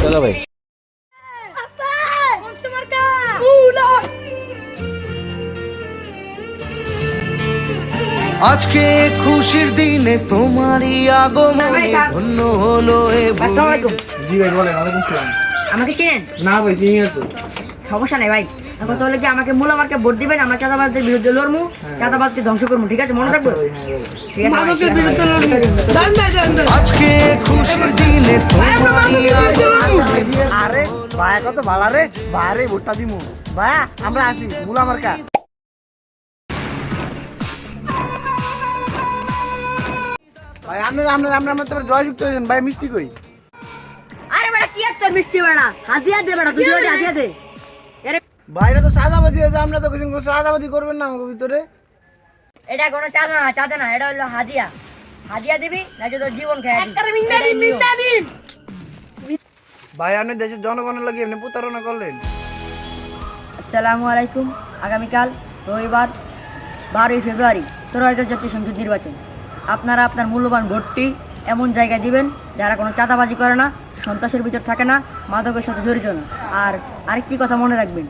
চলো ভাই। আজকে খুশির দিনে তোমারই আগমনে ধন্য হলো এ ভূমি। জি ভাই বলেন, ওয়ালাইকুম আসসালাম। আমাকে চিনেন? না ভাই চিনি না তো। সমস্যা নেই ভাই, এখন তাহলে কি আমাকে মূলামারকে ভোট দিবেন? আমরা চাঁদাবাজদের বিরুদ্ধে লড়মু, চাঁদাবাজকে ধ্বংস করবো, ঠিক আছে? মনে রাখবো, ঠিক আছে? মাদকের বিরুদ্ধে লড়বো। দান ভাই, দান ভাই। আজকে খুশির দিনে তোমারই আগমনে। আরে ভাই কত ভালো রে ভাই, ভোটটা দিমু ভাই, আমরা আছি মুলা মার্কা। ভাই আমরা তোমার জয়যুক্ত হয়েছেন ভাই, মিষ্টি কই? আরে বেটা কি তোর মিষ্টি বেটা, হাতিয়া দে বেটা, 200 টাকা হাতিয়া দে। আরে ভাইরা তো সাদাবাদী আছে, আমরা তো কিছু সাদাবাদী করবেন না আমাকে ভিতরে। এটা কোনো চাঁদা না, এটা হলো হাদিয়া। হাদিয়া দিবি না যে তোর জীবন খেয়ে দিবি। ভাই আপনি দেশের জনগণের লাগে এমনি প্রতারণা করলেন। আসসালামু আলাইকুম। আগামীকাল রবিবার 12ই ফেব্রুয়ারি ত্রয়োদশ জাতীয় সংসদ নির্বাচন। আপনারা আপনার মূল্যবান ভোটটি এমন জায়গায় দিবেন যারা কোনো চাঁদাবাজি করে না, সন্ত্রাসের ভিতর থাকে না, মাদকের সাথে জড়িত না। আর আরেকটি কথা মনে রাখবেন,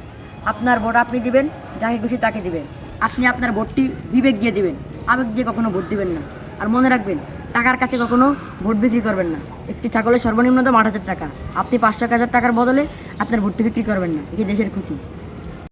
আপনার ভোট আপনি দিবেন, যাকে খুশি তাকে দিবেন। আপনি আপনার ভোটটি বিবেক দিয়ে দিবেন, আবেগ দিয়ে কখনো ভোট দিবেন না। আর মনে রাখবেন, টাকার কাছে কখনো ভোট বিক্রি করবেন না। একটি ছাগলের সর্বনিম্ন দাম 8,000 টাকা। আপনি 500,000 টাকার বদলে আপনার ভোটটি বিক্রি করবেন না, এটি দেশের ক্ষতি।